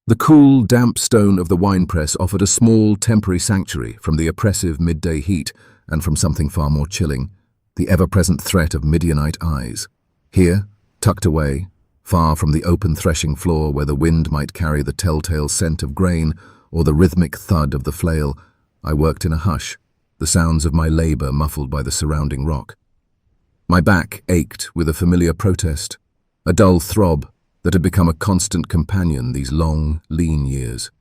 The cool, damp stone of the winepress offered a small, temporary sanctuary from the oppressive midday heat and from something far more chilling, the ever-present threat of Midianite eyes. Here, tucked away, far from the open threshing floor where the wind might carry the telltale scent of grain or the rhythmic thud of the flail, I worked in a hush, the sounds of my labor muffled by the surrounding rock. My back ached with a familiar protest, a dull throb that had become a constant companion these long, lean years.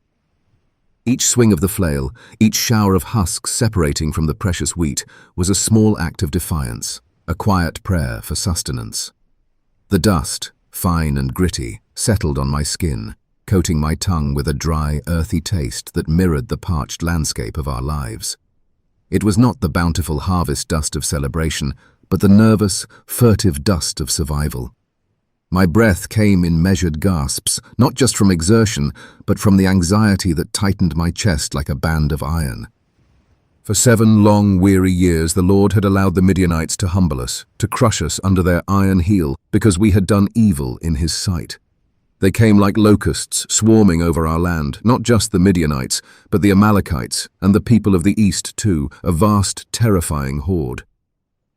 Each swing of the flail, each shower of husks separating from the precious wheat, was a small act of defiance, a quiet prayer for sustenance. The dust, fine and gritty, settled on my skin, coating my tongue with a dry, earthy taste that mirrored the parched landscape of our lives. It was not the bountiful harvest dust of celebration, but the nervous, furtive dust of survival. My breath came in measured gasps, not just from exertion, but from the anxiety that tightened my chest like a band of iron. For 7 long, weary years, the Lord had allowed the Midianites to humble us, to crush us under their iron heel, because we had done evil in His sight. They came like locusts, swarming over our land, not just the Midianites, but the Amalekites, and the people of the east too, a vast, terrifying horde.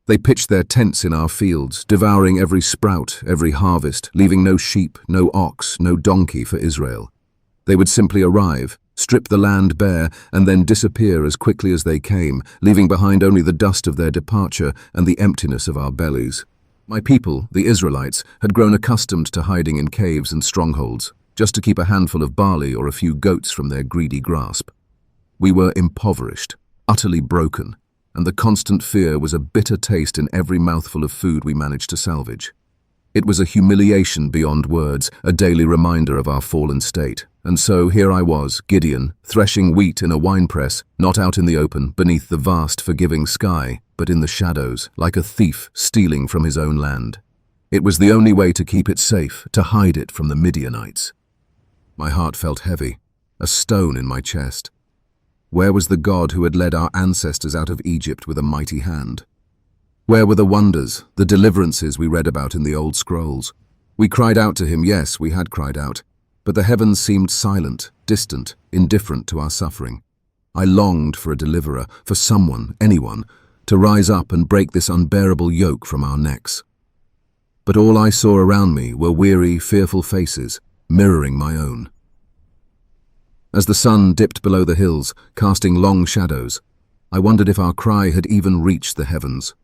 They pitched their tents in our fields, devouring every sprout, every harvest, leaving no sheep, no ox, no donkey for Israel. They would simply arrive, strip the land bare, and then disappear as quickly as they came, leaving behind only the dust of their departure and the emptiness of our bellies. My people, the Israelites, had grown accustomed to hiding in caves and strongholds, just to keep a handful of barley or a few goats from their greedy grasp. We were impoverished, utterly broken, and the constant fear was a bitter taste in every mouthful of food we managed to salvage. It was a humiliation beyond words, a daily reminder of our fallen state. And so here I was, Gideon, threshing wheat in a winepress, not out in the open, beneath the vast, forgiving sky, but in the shadows, like a thief stealing from his own land. It was the only way to keep it safe, to hide it from the Midianites. My heart felt heavy, a stone in my chest. Where was the God who had led our ancestors out of Egypt with a mighty hand? Where were the wonders, the deliverances we read about in the old scrolls? We cried out to Him, yes, we had cried out, but the heavens seemed silent, distant, indifferent to our suffering. I longed for a deliverer, for someone, anyone, to rise up and break this unbearable yoke from our necks. But all I saw around me were weary, fearful faces, mirroring my own. As the sun dipped below the hills, casting long shadows, I wondered if our cry had even reached the heavens.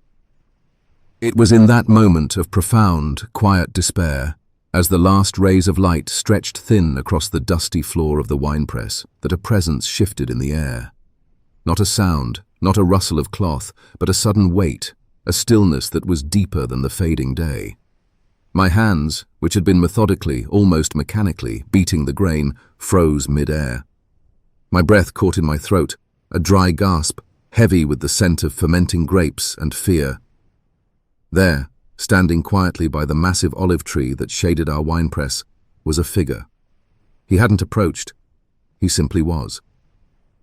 It was in that moment of profound, quiet despair, as the last rays of light stretched thin across the dusty floor of the winepress, that a presence shifted in the air. Not a sound, not a rustle of cloth, but a sudden weight, a stillness that was deeper than the fading day. My hands, which had been methodically, almost mechanically, beating the grain, froze mid-air. My breath caught in my throat, a dry gasp, heavy with the scent of fermenting grapes and fear. There, standing quietly by the massive olive tree that shaded our winepress, was a figure. He hadn't approached. He simply was.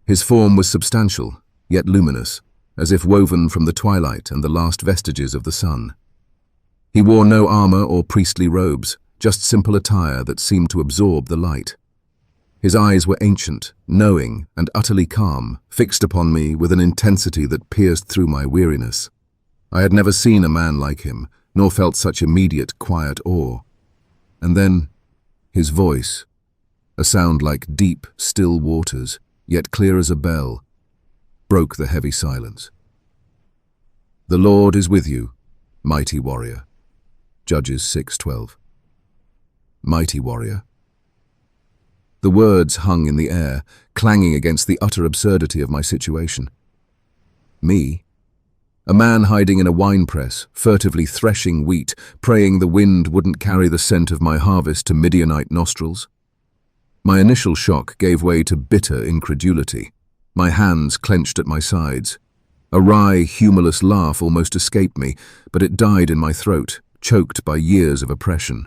His form was substantial, yet luminous, as if woven from the twilight and the last vestiges of the sun. He wore no armor or priestly robes, just simple attire that seemed to absorb the light. His eyes were ancient, knowing, and utterly calm, fixed upon me with an intensity that pierced through my weariness. I had never seen a man like him, nor felt such immediate, quiet awe. And then, his voice, a sound like deep, still waters, yet clear as a bell, broke the heavy silence. "The Lord is with you, mighty warrior." Judges 6:12. Mighty warrior. The words hung in the air, clanging against the utter absurdity of my situation. Me? A man hiding in a winepress, furtively threshing wheat, praying the wind wouldn't carry the scent of my harvest to Midianite nostrils? My initial shock gave way to bitter incredulity. My hands clenched at my sides. A wry, humorless laugh almost escaped me, but it died in my throat, choked by years of oppression.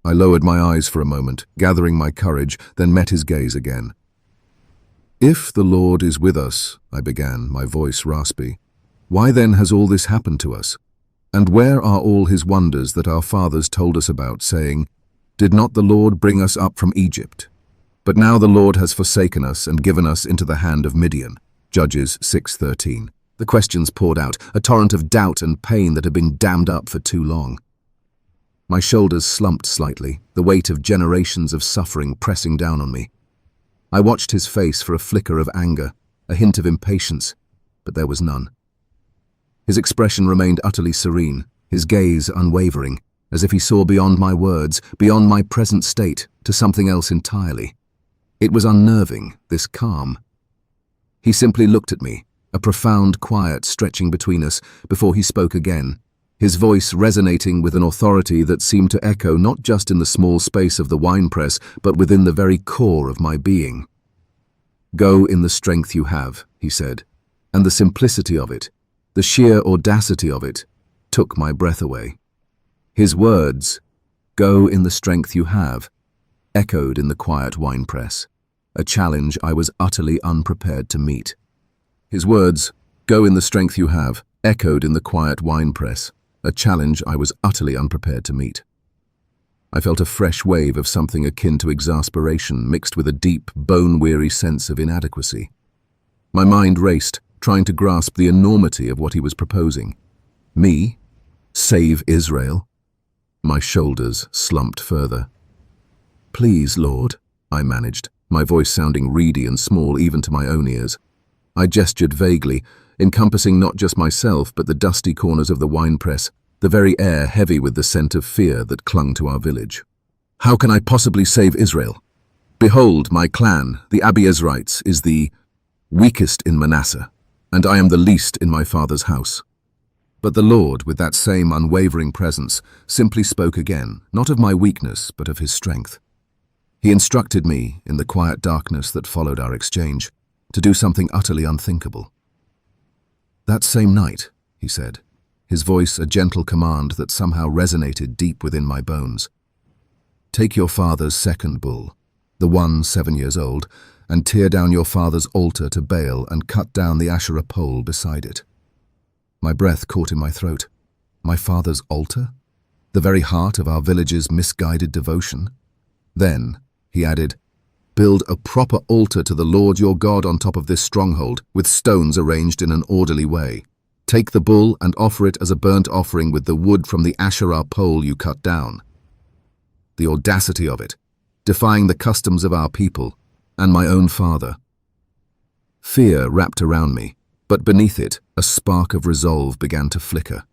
I lowered my eyes for a moment, gathering my courage, then met his gaze again. "If the Lord is with us," I began, my voice raspy, "why then has all this happened to us? And where are all His wonders that our fathers told us about, saying, Did not the Lord bring us up from Egypt? But now the Lord has forsaken us and given us into the hand of Midian. Judges 6:13. The questions poured out, a torrent of doubt and pain that had been dammed up for too long. My shoulders slumped slightly, the weight of generations of suffering pressing down on me. I watched his face for a flicker of anger, a hint of impatience, but there was none. His expression remained utterly serene, his gaze unwavering, as if he saw beyond my words, beyond my present state, to something else entirely. It was unnerving, this calm. He simply looked at me, a profound quiet stretching between us, before he spoke again, his voice resonating with an authority that seemed to echo not just in the small space of the winepress, but within the very core of my being. "Go in the strength you have," he said, and the simplicity of it, the sheer audacity of it, took my breath away. His words, "Go in the strength you have," echoed in the quiet winepress, a challenge I was utterly unprepared to meet. His words, "Go in the strength you have," echoed in the quiet winepress, a challenge I was utterly unprepared to meet. I felt a fresh wave of something akin to exasperation mixed with a deep, bone-weary sense of inadequacy. My mind raced, trying to grasp the enormity of what he was proposing. Me? Save Israel? My shoulders slumped further. "Please, Lord," I managed, my voice sounding reedy and small even to my own ears. I gestured vaguely, encompassing not just myself but the dusty corners of the winepress, the very air heavy with the scent of fear that clung to our village. "How can I possibly save Israel? Behold, my clan, the Abiezrites, is the weakest in Manasseh, and I am the least in my father's house." But the Lord, with that same unwavering presence, simply spoke again, not of my weakness, but of his strength. He instructed me, in the quiet darkness that followed our exchange, to do something utterly unthinkable. "That same night," he said, his voice a gentle command that somehow resonated deep within my bones, "take your father's second bull, the one 7 years old, and tear down your father's altar to Baal and cut down the Asherah pole beside it." My breath caught in my throat. My father's altar? The very heart of our village's misguided devotion? Then, he added, "Build a proper altar to the Lord your God on top of this stronghold, with stones arranged in an orderly way. Take the bull and offer it as a burnt offering with the wood from the Asherah pole you cut down." The audacity of it, defying the customs of our people, and my own father. Fear wrapped around me, but beneath it, a spark of resolve began to flicker.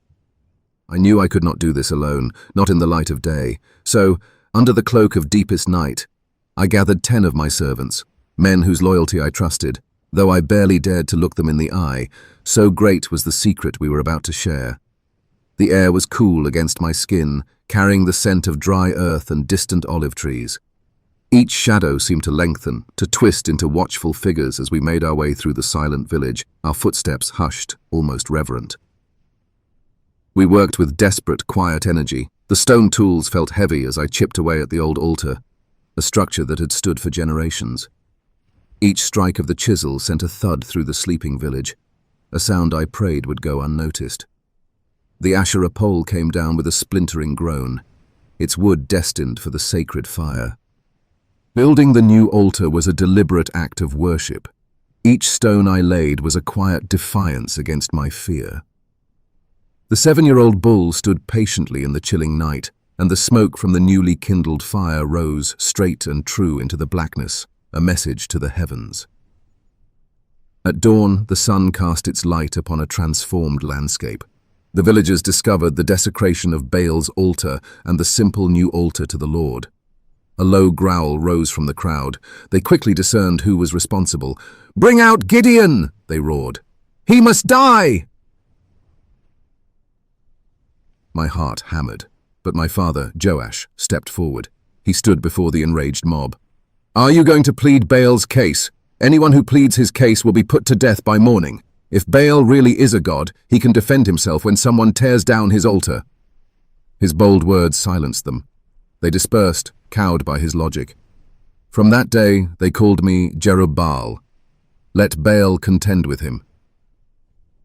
I knew I could not do this alone, not in the light of day, so, under the cloak of deepest night, I gathered 10 of my servants, men whose loyalty I trusted, though I barely dared to look them in the eye, so great was the secret we were about to share. The air was cool against my skin, carrying the scent of dry earth and distant olive trees. Each shadow seemed to lengthen, to twist into watchful figures as we made our way through the silent village, our footsteps hushed, almost reverent. We worked with desperate, quiet energy. The stone tools felt heavy as I chipped away at the old altar, a structure that had stood for generations. Each strike of the chisel sent a thud through the sleeping village, a sound I prayed would go unnoticed. The Asherah pole came down with a splintering groan, its wood destined for the sacred fire. Building the new altar was a deliberate act of worship. Each stone I laid was a quiet defiance against my fear. The 7-year-old bull stood patiently in the chilling night, and the smoke from the newly kindled fire rose straight and true into the blackness, a message to the heavens. At dawn, the sun cast its light upon a transformed landscape. The villagers discovered the desecration of Baal's altar and the simple new altar to the Lord. A low growl rose from the crowd. They quickly discerned who was responsible. "Bring out Gideon!" they roared. "He must die!" My heart hammered, but my father, Joash, stepped forward. He stood before the enraged mob. "Are you going to plead Baal's case? Anyone who pleads his case will be put to death by morning. If Baal really is a god, he can defend himself when someone tears down his altar." His bold words silenced them. They dispersed, cowed by his logic. From that day, they called me Jerubbaal. Let Baal contend with him.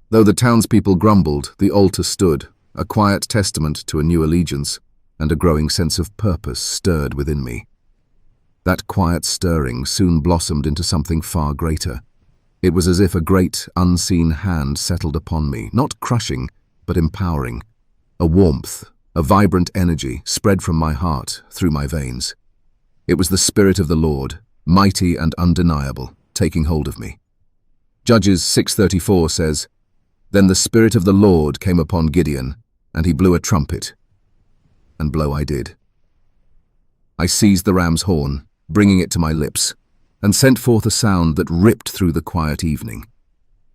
Though the townspeople grumbled, the altar stood, a quiet testament to a new allegiance. and a growing sense of purpose stirred within me. That quiet stirring soon blossomed into something far greater. It was as if a great, unseen hand settled upon me, not crushing, but empowering. A warmth, a vibrant energy spread from my heart through my veins. It was the Spirit of the Lord, mighty and undeniable, taking hold of me. Judges 6:34 says, "Then the Spirit of the Lord came upon Gideon, and he blew a trumpet." And blow I did. I seized the ram's horn, bringing it to my lips, and sent forth a sound that ripped through the quiet evening.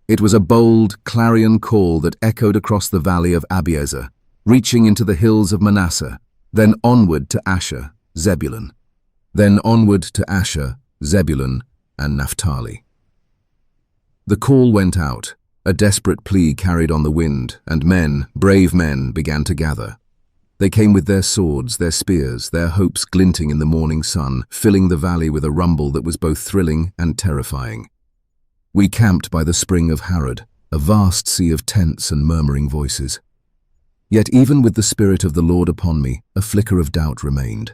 It was a bold, clarion call that echoed across the valley of Abiezer, reaching into the hills of Manasseh, then onward to Asher, Zebulun, and Naphtali. The call went out, a desperate plea carried on the wind, and men, brave men, began to gather. They came with their swords, their spears, their hopes glinting in the morning sun, filling the valley with a rumble that was both thrilling and terrifying. We camped by the spring of Harod, a vast sea of tents and murmuring voices. Yet even with the Spirit of the Lord upon me, a flicker of doubt remained.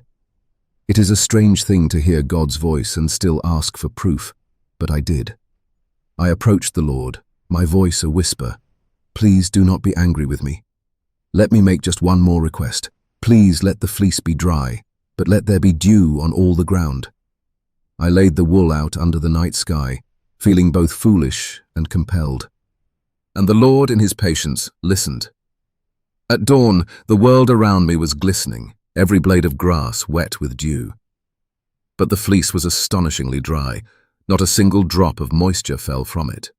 It is a strange thing to hear God's voice and still ask for proof, but I did. I approached the Lord, my voice a whisper. "Please do not be angry with me. Let me make just one more request. Please let the fleece be dry, but let there be dew on all the ground." I laid the wool out under the night sky, feeling both foolish and compelled. And the Lord, in his patience, listened. At dawn, the world around me was glistening, every blade of grass wet with dew. But the fleece was astonishingly dry. Not a single drop of moisture fell from it.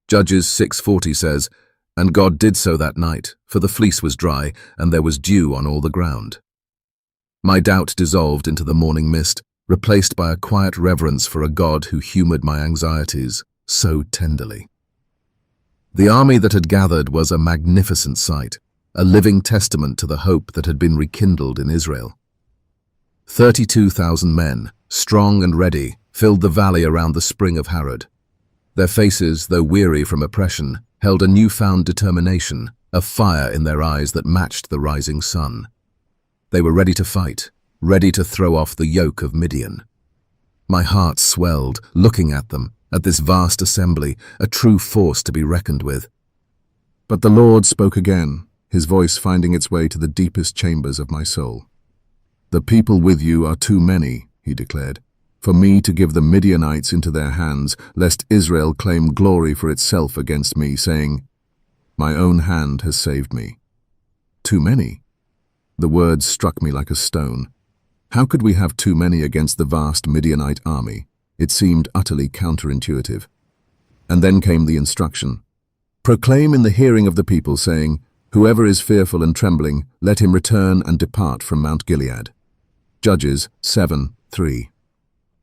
Judges 6:40 says, "And God did so that night, for the fleece was dry, and there was dew on all the ground." My doubt dissolved into the morning mist, replaced by a quiet reverence for a God who humored my anxieties so tenderly. The army that had gathered was a magnificent sight, a living testament to the hope that had been rekindled in Israel. 32,000 men, strong and ready, filled the valley around the spring of Harod. Their faces, though weary from oppression, held a newfound determination, a fire in their eyes that matched the rising sun. They were ready to fight, ready to throw off the yoke of Midian. My heart swelled, looking at them, at this vast assembly, a true force to be reckoned with. But the Lord spoke again, his voice finding its way to the deepest chambers of my soul. "The people with you are too many," he declared, "for me to give the Midianites into their hands, lest Israel claim glory for itself against me, saying, 'My own hand has saved me.'" Too many? The words struck me like a stone. How could we have too many against the vast Midianite army? It seemed utterly counterintuitive. And then came the instruction. "Proclaim in the hearing of the people, saying, 'Whoever is fearful and trembling, let him return and depart from Mount Gilead.'" Judges 7:3.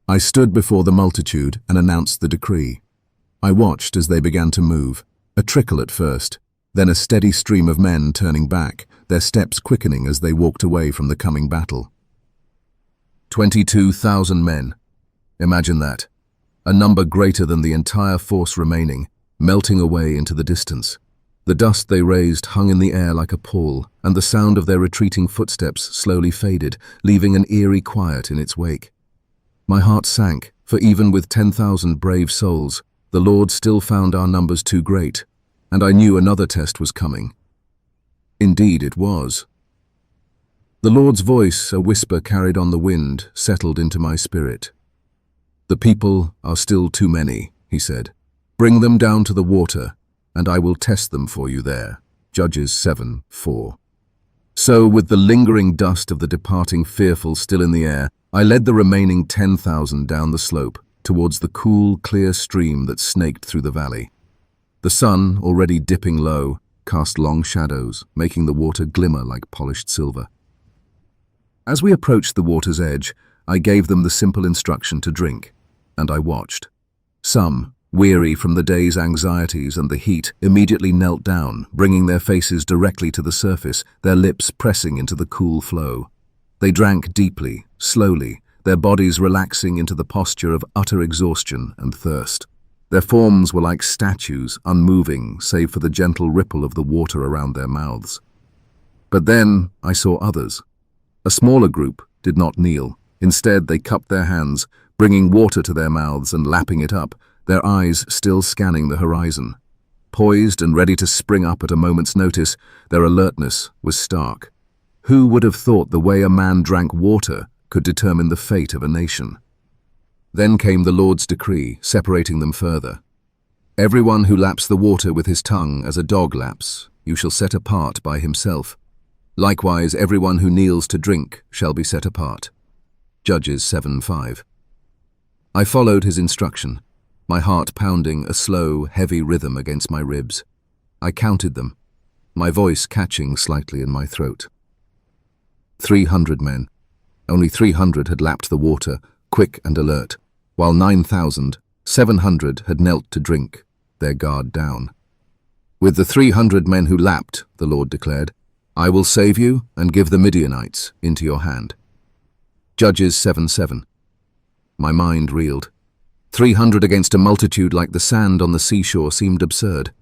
I stood before the multitude and announced the decree. I watched as they began to move, a trickle at first, then a steady stream of men turning back, their steps quickening as they walked away from the coming battle. 22,000 men. Imagine that. A number greater than the entire force remaining, melting away into the distance. The dust they raised hung in the air like a pall, and the sound of their retreating footsteps slowly faded, leaving an eerie quiet in its wake. My heart sank, for even with 10,000 brave souls, the Lord still found our numbers too great, and I knew another test was coming. Indeed it was. The Lord's voice, a whisper carried on the wind, settled into my spirit. "The people are still too many," he said. "Bring them down to the water, and I will test them for you there." Judges 7:4. So, with the lingering dust of the departing fearful still in the air, I led the remaining 10,000 down the slope, towards the cool, clear stream that snaked through the valley. The sun, already dipping low, cast long shadows, making the water glimmer like polished silver. As we approached the water's edge, I gave them the simple instruction to drink, and I watched. Some, weary from the day's anxieties and the heat, immediately knelt down, bringing their faces directly to the surface, their lips pressing into the cool flow. They drank deeply, slowly, their bodies relaxing into the posture of utter exhaustion and thirst. Their forms were like statues, unmoving, save for the gentle ripple of the water around their mouths. But then I saw others, A smaller group did not kneel. Instead, they cupped their hands, bringing water to their mouths and lapping it up, their eyes still scanning the horizon. Poised and ready to spring up at a moment's notice, their alertness was stark. Who would have thought the way a man drank water could determine the fate of a nation? Then came the Lord's decree, separating them further. Everyone who laps the water with his tongue as a dog laps, you shall set apart by himself. Likewise, everyone who kneels to drink shall be set apart. Judges 7:5. I followed his instruction, my heart pounding a slow, heavy rhythm against my ribs. I counted them, my voice catching slightly in my throat. 300 men. Only 300 had lapped the water, quick and alert, while 9,700 had knelt to drink, their guard down. With the 300 men who lapped, the Lord declared, I will save you and give the Midianites into your hand. Judges 7:7. My mind reeled. 300 against a multitude like the sand on the seashore seemed absurd.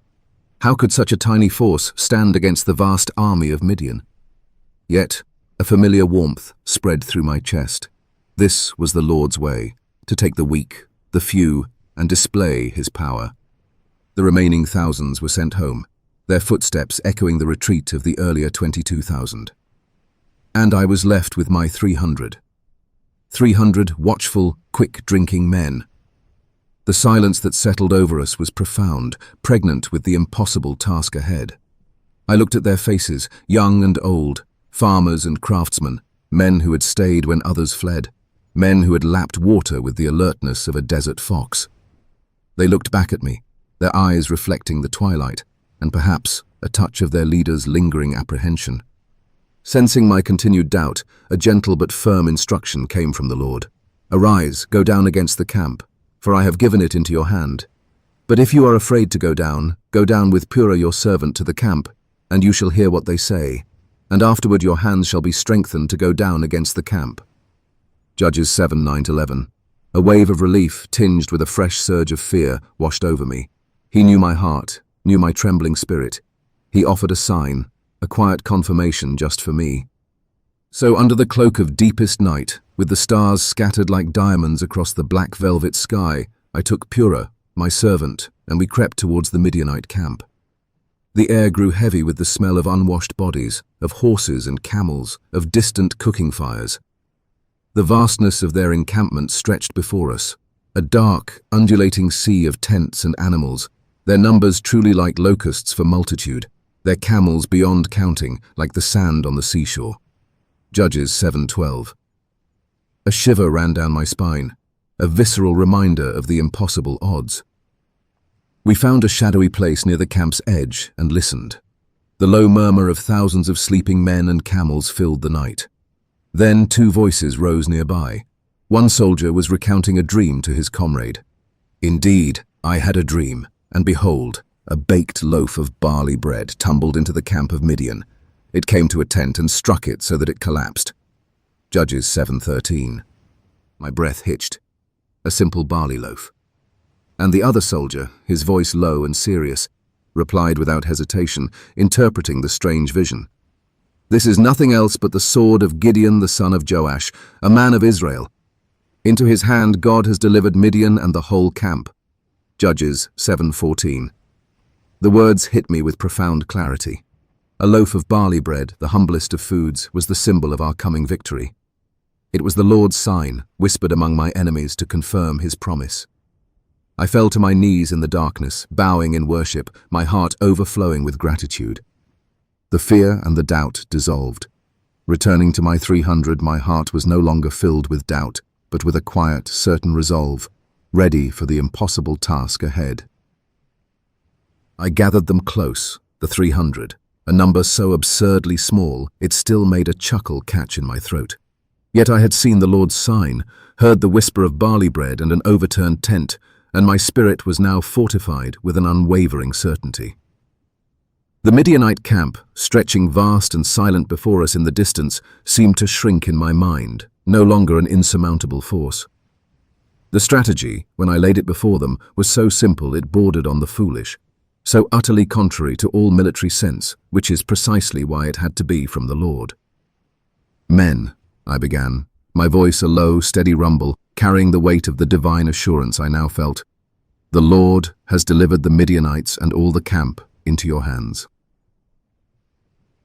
How could such a tiny force stand against the vast army of Midian? Yet, a familiar warmth spread through my chest. This was the Lord's way, to take the weak, the few, and display his power. The remaining thousands were sent home, their footsteps echoing the retreat of the earlier 22,000. And I was left with my 300. 300 watchful, quick-drinking men. The silence that settled over us was profound, pregnant with the impossible task ahead. I looked at their faces, young and old, farmers and craftsmen, men who had stayed when others fled, men who had lapped water with the alertness of a desert fox. They looked back at me, their eyes reflecting the twilight, and perhaps a touch of their leader's lingering apprehension. Sensing my continued doubt, a gentle but firm instruction came from the Lord. Arise, go down against the camp, for I have given it into your hand. But if you are afraid to go down with Purah your servant to the camp, and you shall hear what they say, and afterward your hands shall be strengthened to go down against the camp. Judges 7:9-11. A wave of relief, tinged with a fresh surge of fear, washed over me. He knew my heart, knew my trembling spirit. He offered a sign, a quiet confirmation just for me. So under the cloak of deepest night, with the stars scattered like diamonds across the black velvet sky, I took Purah, my servant, and we crept towards the Midianite camp. The air grew heavy with the smell of unwashed bodies, of horses and camels, of distant cooking fires. The vastness of their encampment stretched before us, a dark, undulating sea of tents and animals, their numbers truly like locusts for multitude, their camels beyond counting, like the sand on the seashore. Judges 7:12. A shiver ran down my spine, a visceral reminder of the impossible odds. We found a shadowy place near the camp's edge and listened. The low murmur of thousands of sleeping men and camels filled the night. Then 2 voices rose nearby. One soldier was recounting a dream to his comrade. Indeed, I had a dream, and behold, a baked loaf of barley bread tumbled into the camp of Midian. It came to a tent and struck it so that it collapsed. Judges 7:13. My breath hitched. A simple barley loaf. And the other soldier, his voice low and serious, replied without hesitation, interpreting the strange vision. This is nothing else but the sword of Gideon the son of Joash, a man of Israel. Into his hand God has delivered Midian and the whole camp. Judges 7:14. The words hit me with profound clarity. A loaf of barley bread, the humblest of foods, was the symbol of our coming victory. It was the Lord's sign, whispered among my enemies to confirm his promise. I fell to my knees in the darkness, bowing in worship, my heart overflowing with gratitude. The fear and the doubt dissolved. Returning to my 300, my heart was no longer filled with doubt, but with a quiet, certain resolve, ready for the impossible task ahead. I gathered them close, the 300, a number so absurdly small it still made a chuckle catch in my throat. Yet I had seen the Lord's sign, heard the whisper of barley bread and an overturned tent, and my spirit was now fortified with an unwavering certainty. The Midianite camp, stretching vast and silent before us in the distance, seemed to shrink in my mind, no longer an insurmountable force. The strategy, when I laid it before them, was so simple it bordered on the foolish, so utterly contrary to all military sense, which is precisely why it had to be from the Lord. Men, I began, my voice a low, steady rumble, carrying the weight of the divine assurance I now felt. The Lord has delivered the Midianites and all the camp into your hands.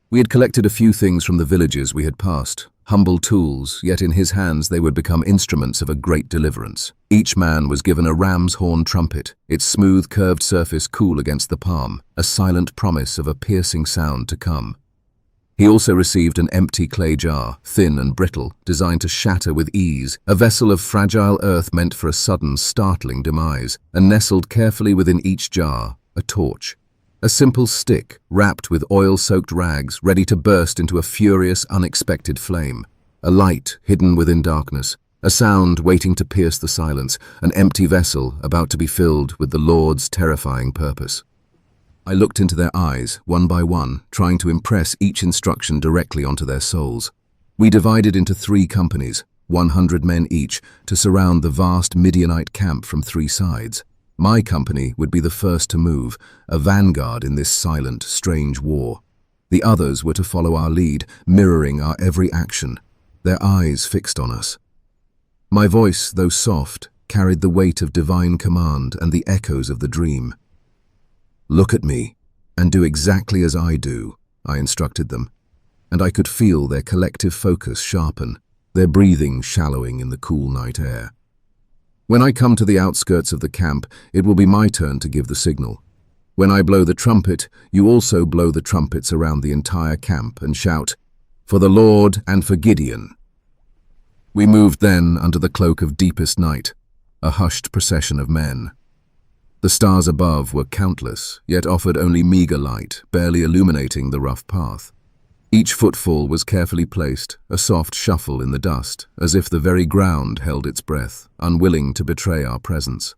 We had collected a few things from the villages we had passed, humble tools, yet in his hands they would become instruments of a great deliverance. Each man was given a ram's horn trumpet, its smooth, curved surface cool against the palm, a silent promise of a piercing sound to come. He also received an empty clay jar, thin and brittle, designed to shatter with ease, a vessel of fragile earth meant for a sudden, startling demise, and nestled carefully within each jar, a torch. A simple stick, wrapped with oil-soaked rags, ready to burst into a furious, unexpected flame. A light hidden within darkness, a sound waiting to pierce the silence, an empty vessel about to be filled with the Lord's terrifying purpose. I looked into their eyes, one by one, trying to impress each instruction directly onto their souls. We divided into 3 companies, 100 men each, to surround the vast Midianite camp from 3 sides. My company would be the first to move, a vanguard in this silent, strange war. The others were to follow our lead, mirroring our every action, their eyes fixed on us. My voice, though soft, carried the weight of divine command and the echoes of the dream. "Look at me, and do exactly as I do," I instructed them, and I could feel their collective focus sharpen, their breathing shallowing in the cool night air. When I come to the outskirts of the camp, it will be my turn to give the signal. When I blow the trumpet, you also blow the trumpets around the entire camp and shout, "For the Lord and for Gideon." We moved then under the cloak of deepest night, a hushed procession of men. The stars above were countless, yet offered only meager light, barely illuminating the rough path. Each footfall was carefully placed, a soft shuffle in the dust, as if the very ground held its breath, unwilling to betray our presence.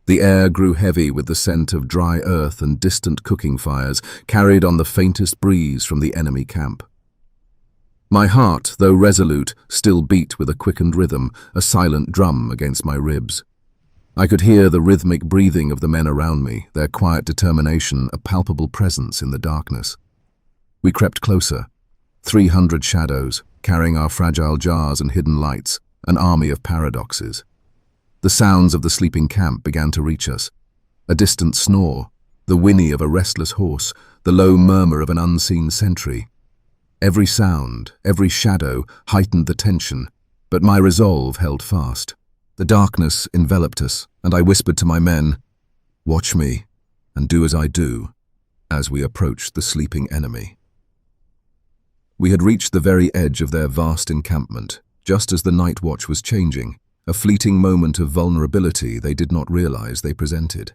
The air grew heavy with the scent of dry earth and distant cooking fires, carried on the faintest breeze from the enemy camp. My heart, though resolute, still beat with a quickened rhythm, a silent drum against my ribs. I could hear the rhythmic breathing of the men around me, their quiet determination a palpable presence in the darkness. We crept closer, 300 shadows, carrying our fragile jars and hidden lights, an army of paradoxes. The sounds of the sleeping camp began to reach us. A distant snore, the whinny of a restless horse, the low murmur of an unseen sentry. Every sound, every shadow heightened the tension, but my resolve held fast. The darkness enveloped us, and I whispered to my men, "Watch me, and do as I do," as we approached the sleeping enemy. We had reached the very edge of their vast encampment, just as the night watch was changing, a fleeting moment of vulnerability they did not realize they presented.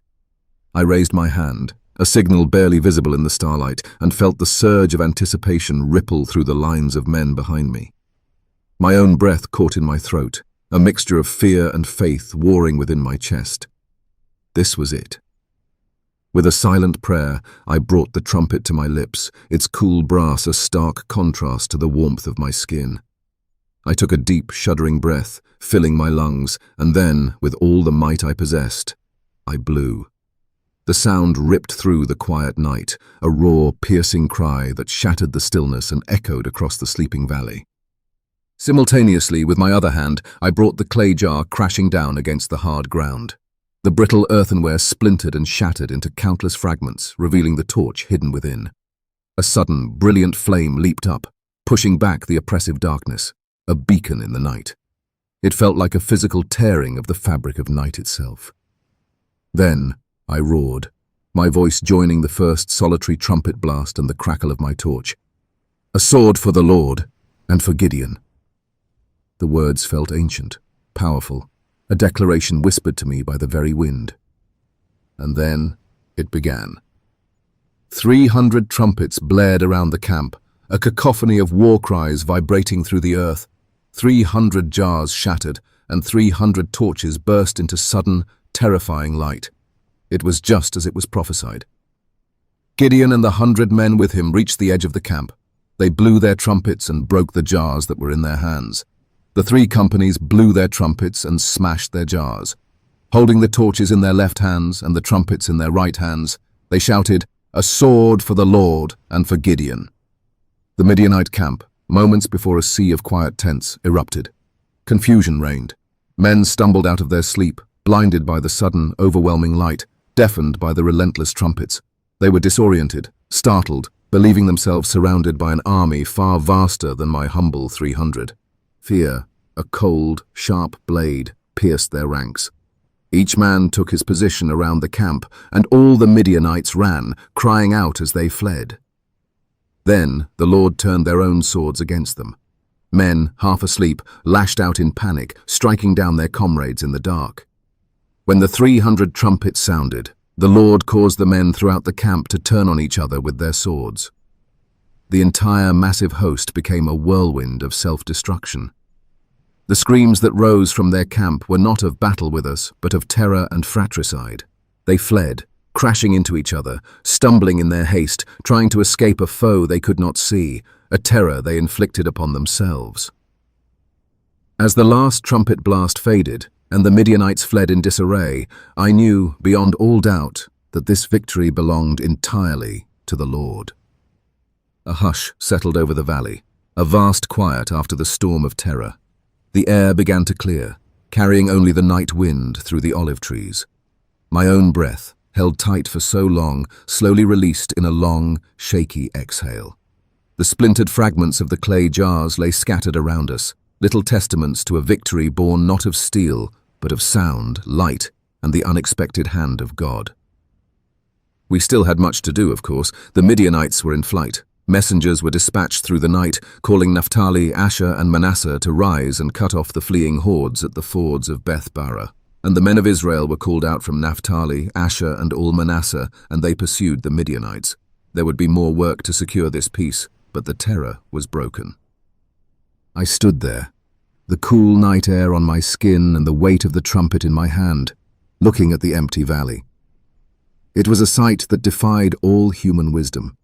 I raised my hand, a signal barely visible in the starlight, and felt the surge of anticipation ripple through the lines of men behind me. My own breath caught in my throat, a mixture of fear and faith warring within my chest. This was it. With a silent prayer, I brought the trumpet to my lips, its cool brass a stark contrast to the warmth of my skin. I took a deep, shuddering breath, filling my lungs, and then, with all the might I possessed, I blew. The sound ripped through the quiet night, a raw, piercing cry that shattered the stillness and echoed across the sleeping valley. Simultaneously, with my other hand, I brought the clay jar crashing down against the hard ground. The brittle earthenware splintered and shattered into countless fragments, revealing the torch hidden within. A sudden, brilliant flame leaped up, pushing back the oppressive darkness, a beacon in the night. It felt like a physical tearing of the fabric of night itself. Then I roared, my voice joining the first solitary trumpet blast and the crackle of my torch. "A sword for the Lord, and for Gideon." The words felt ancient, powerful, a declaration whispered to me by the very wind. And then it began. 300 trumpets blared around the camp, a cacophony of war cries vibrating through the earth. 300 jars shattered, and 300 torches burst into sudden, terrifying light. It was just as it was prophesied. Gideon and the 100 men with him reached the edge of the camp. They blew their trumpets and broke the jars that were in their hands. The 3 companies blew their trumpets and smashed their jars. Holding the torches in their left hands and the trumpets in their right hands, they shouted, "A sword for the Lord and for Gideon." The Midianite camp, Moments before a sea of quiet tents erupted. Confusion reigned. Men stumbled out of their sleep, blinded by the sudden, overwhelming light, deafened by the relentless trumpets. They were disoriented, startled, believing themselves surrounded by an army far vaster than my humble 300. Fear, a cold, sharp blade, pierced their ranks. Each man took his position around the camp, and all the Midianites ran, crying out as they fled. Then the Lord turned their own swords against them. Men, half asleep, lashed out in panic, striking down their comrades in the dark. When the 300 trumpets sounded, the Lord caused the men throughout the camp to turn on each other with their swords. The entire massive host became a whirlwind of self-destruction. The screams that rose from their camp were not of battle with us, but of terror and fratricide. They fled, crashing into each other, stumbling in their haste, trying to escape a foe they could not see, a terror they inflicted upon themselves. As the last trumpet blast faded, and the Midianites fled in disarray, I knew, beyond all doubt, that this victory belonged entirely to the Lord. A hush settled over the valley, a vast quiet after the storm of terror. The air began to clear, carrying only the night wind through the olive trees. My own breath, held tight for so long, slowly released in a long, shaky exhale. The splintered fragments of the clay jars lay scattered around us, little testaments to a victory born not of steel, but of sound, light, and the unexpected hand of God. We still had much to do, of course. The Midianites were in flight. Messengers were dispatched through the night, calling Naphtali, Asher, and Manasseh to rise and cut off the fleeing hordes at the fords of Beth-barah. And the men of Israel were called out from Naphtali, Asher, and all Manasseh, and they pursued the Midianites. There would be more work to secure this peace, but the terror was broken. I stood there, the cool night air on my skin and the weight of the trumpet in my hand, looking at the empty valley. It was a sight that defied all human wisdom.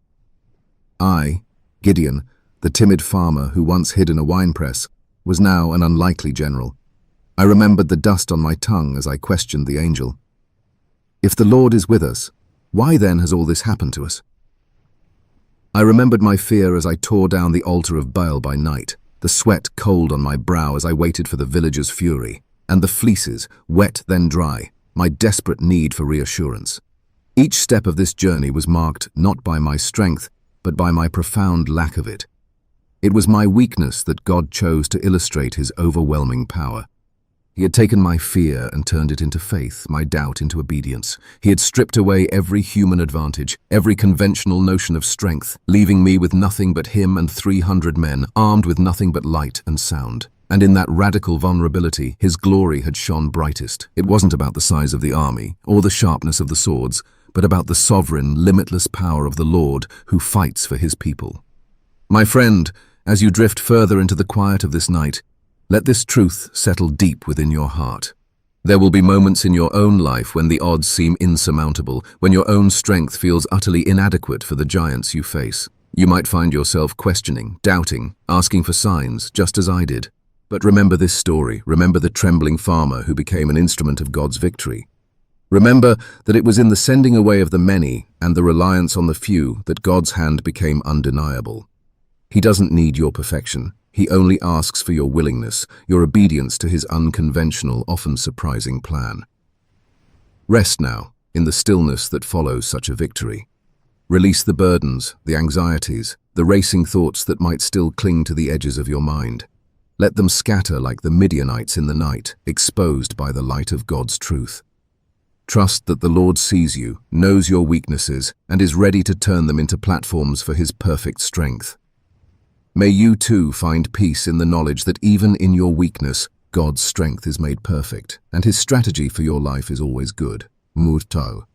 I, Gideon, the timid farmer who once hid in a winepress, was now an unlikely general. I remembered the dust on my tongue as I questioned the angel. If the Lord is with us, why then has all this happened to us? I remembered my fear as I tore down the altar of Baal by night, the sweat cold on my brow as I waited for the villagers' fury, and the fleeces, wet then dry, my desperate need for reassurance. Each step of this journey was marked not by my strength, but by my profound lack of it. It was my weakness that God chose to illustrate his overwhelming power. He had taken my fear and turned it into faith, my doubt into obedience. He had stripped away every human advantage, every conventional notion of strength, leaving me with nothing but him and 300 men, armed with nothing but light and sound. And in that radical vulnerability, his glory had shone brightest. It wasn't about the size of the army, or the sharpness of the swords, but about the sovereign, limitless power of the Lord who fights for his people. My friend, as you drift further into the quiet of this night, let this truth settle deep within your heart. There will be moments in your own life when the odds seem insurmountable, when your own strength feels utterly inadequate for the giants you face. You might find yourself questioning, doubting, asking for signs, just as I did. But remember this story. Remember the trembling farmer who became an instrument of God's victory. Remember that it was in the sending away of the many and the reliance on the few that God's hand became undeniable. He doesn't need your perfection. He only asks for your willingness, your obedience to his unconventional, often surprising plan. Rest now in the stillness that follows such a victory. Release the burdens, the anxieties, the racing thoughts that might still cling to the edges of your mind. Let them scatter like the Midianites in the night, exposed by the light of God's truth. Trust that the Lord sees you, knows your weaknesses, and is ready to turn them into platforms for his perfect strength. May you too find peace in the knowledge that even in your weakness, God's strength is made perfect, and his strategy for your life is always good. Murtau.